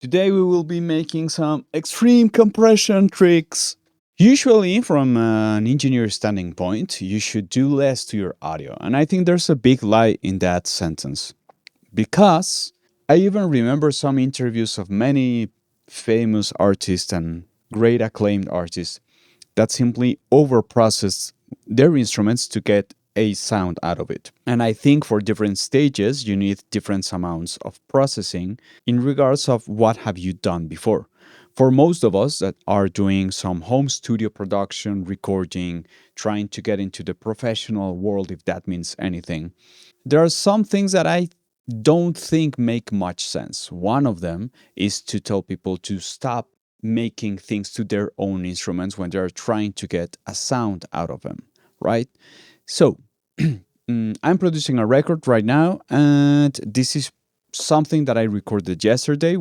Today we will be making some extreme compression tricks. Usually, from an engineer standing point, you should do less to your audio. And I think there's a big lie in that sentence. Because I even remember some interviews of many famous artists and great acclaimed artists that simply overprocessed their instruments to get a sound out of it. And I think for different stages, you need different amounts of processing in regards of what have you done before. For most of us that are doing some home studio production, recording, trying to get into the professional world, if that means anything, there are some things that I don't think make much sense. One of them is to tell people to stop making things to their own instruments when they're trying to get a sound out of them, right? So, I'm producing a record right now, and this is something that I recorded yesterday.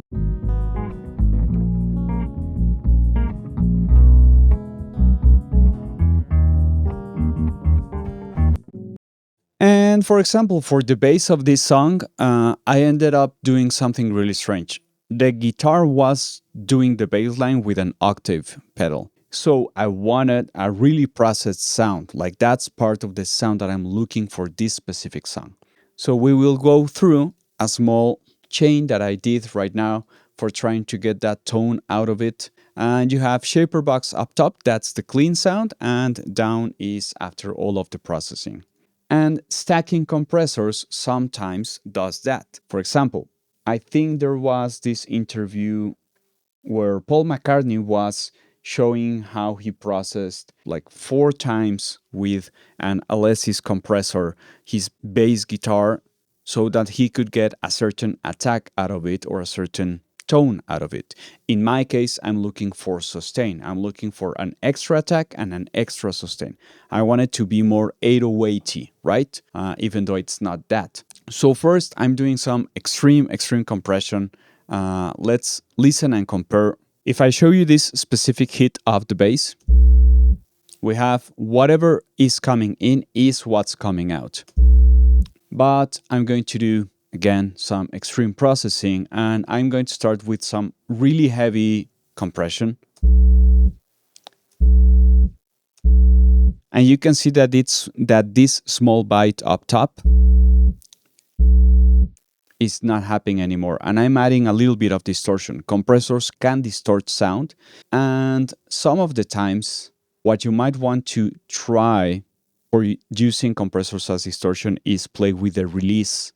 And for example, for the bass of this song, I ended up doing something really strange. The guitar was doing the bass line with an octave pedal. So I wanted a really processed sound, like that's part of the sound that I'm looking for this specific song. So we will go through a small chain that I did right now for trying to get that tone out of it. And you have shaper box up top, that's the clean sound, and down is after all of the processing. And stacking compressors sometimes does that. For example, I think there was this interview where Paul McCartney was showing how he processed like 4 times with an Alesis compressor his bass guitar so that he could get a certain attack out of it or a certain tone out of it. In my case, I'm looking for sustain. I'm looking for an extra attack and an extra sustain. I want it to be more 808y, right? Even though it's not that. So first, I'm doing some extreme compression. Let's listen and compare. If I show you this specific hit of the bass, we have whatever is coming in is what's coming out. But I'm going to do again some extreme processing, and I'm going to start with some really heavy compression. And you can see that this small bite up top is not happening anymore, and I'm adding a little bit of distortion. Compressors can distort sound, and some of the times what you might want to try for using compressors as distortion is play with the release.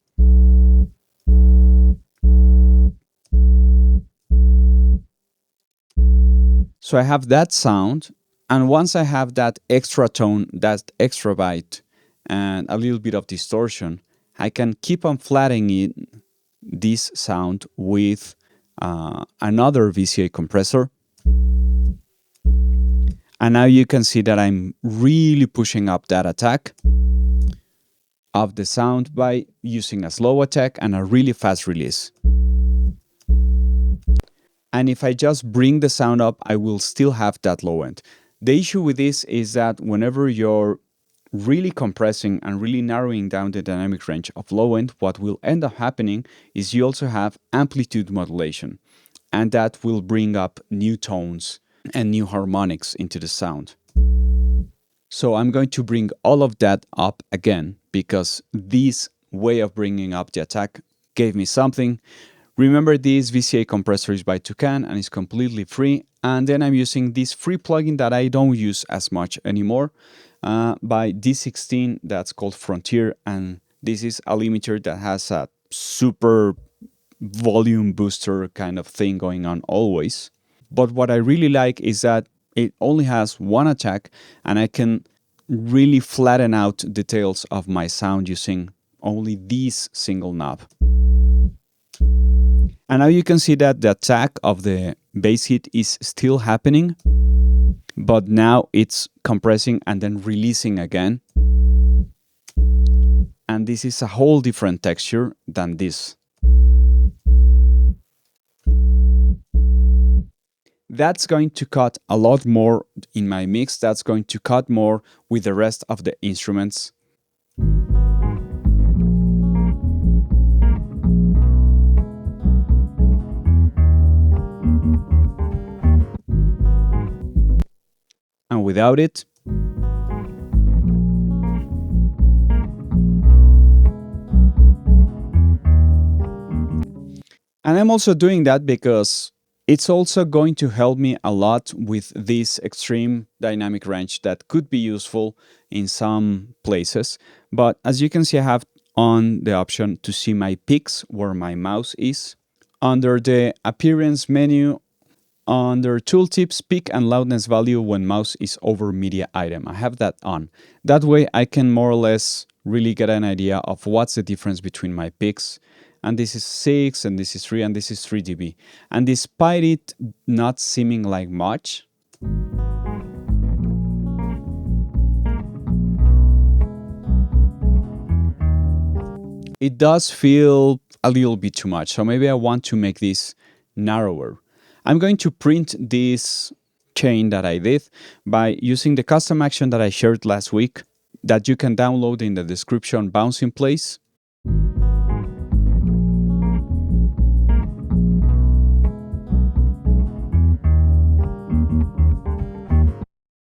So I have that sound, and once I have that extra tone, that extra bite, and a little bit of distortion, I can keep on flattening this sound with another VCA compressor. And now you can see that I'm really pushing up that attack of the sound by using a slow attack and a really fast release. And if I just bring the sound up, I will still have that low end. The issue with this is that whenever you're really compressing and really narrowing down the dynamic range of low end, what will end up happening is you also have amplitude modulation, and that will bring up new tones and new harmonics into the sound. So I'm going to bring all of that up again, because this way of bringing up the attack gave me something. Remember, this VCA compressor is by Toucan and is completely free. And then I'm using this free plugin that I don't use as much anymore by D16, that's called Frontier. And this is a limiter that has a super volume booster kind of thing going on always. But what I really like is that it only has one attack, and I can really flatten out details of my sound using only this single knob. And now you can see that the attack of the bass hit is still happening, but now it's compressing and then releasing again. And this is a whole different texture than this. That's going to cut a lot more in my mix. That's going to cut more with the rest of the instruments. and without it. And I'm also doing that because it's also going to help me a lot with this extreme dynamic range that could be useful in some places. But as you can see, I have on the option to see my peaks where my mouse is. Under the appearance menu, under tooltips, peak and loudness value when mouse is over media item. I have that on. That way I can more or less really get an idea of what's the difference between my peaks. And this is 6, and this is 3, and this is 3 dB. And despite it not seeming like much, it does feel a little bit too much. So maybe I want to make this narrower. I'm going to print this chain that I did by using the custom action that I shared last week that you can download in the description, bounce in place.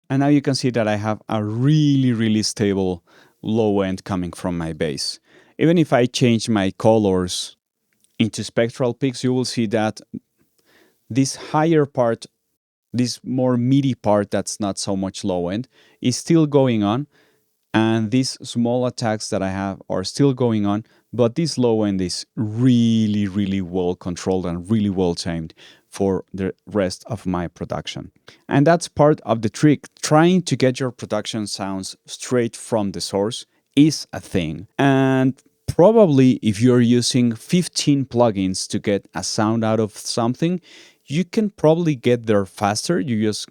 And now you can see that I have a really, really stable low end coming from my bass. Even if I change my colors into spectral peaks, you will see that this higher part, this more meaty part that's not so much low end, is still going on. And these small attacks that I have are still going on, but this low end is really, really well controlled and really well timed for the rest of my production. And that's part of the trick. Trying to get your production sounds straight from the source is a thing. And probably if you're using 15 plugins to get a sound out of something, you can probably get there faster. You just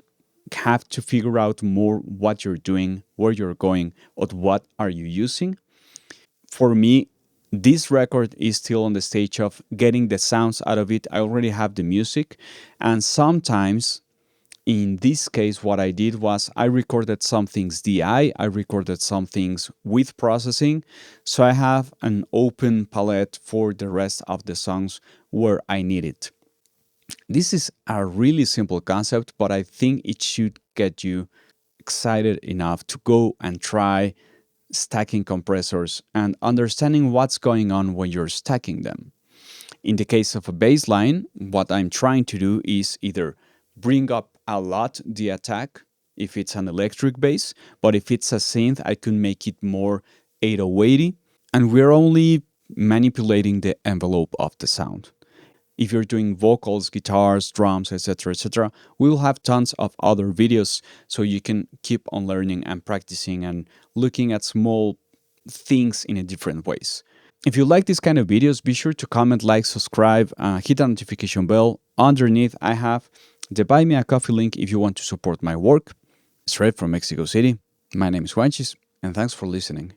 have to figure out more what you're doing, where you're going, or what are you using. For me, this record is still on the stage of getting the sounds out of it. I already have the music, and sometimes in this case what I did was I recorded some things DI, I recorded some things with processing, so I have an open palette for the rest of the songs where I need it. This is a really simple concept, but I think it should get you excited enough to go and try stacking compressors and understanding what's going on when you're stacking them. In the case of a bass line, what I'm trying to do is either bring up a lot the attack if it's an electric bass, but if it's a synth, I can make it more 8080, and we're only manipulating the envelope of the sound. If you're doing vocals, guitars, drums, etc., we will have tons of other videos so you can keep on learning and practicing and looking at small things in a different ways. If you like this kind of videos, be sure to comment, like, subscribe, hit the notification bell. Underneath, I have the Buy Me a Coffee link if you want to support my work. Straight from Mexico City, my name is Juanchis, and thanks for listening.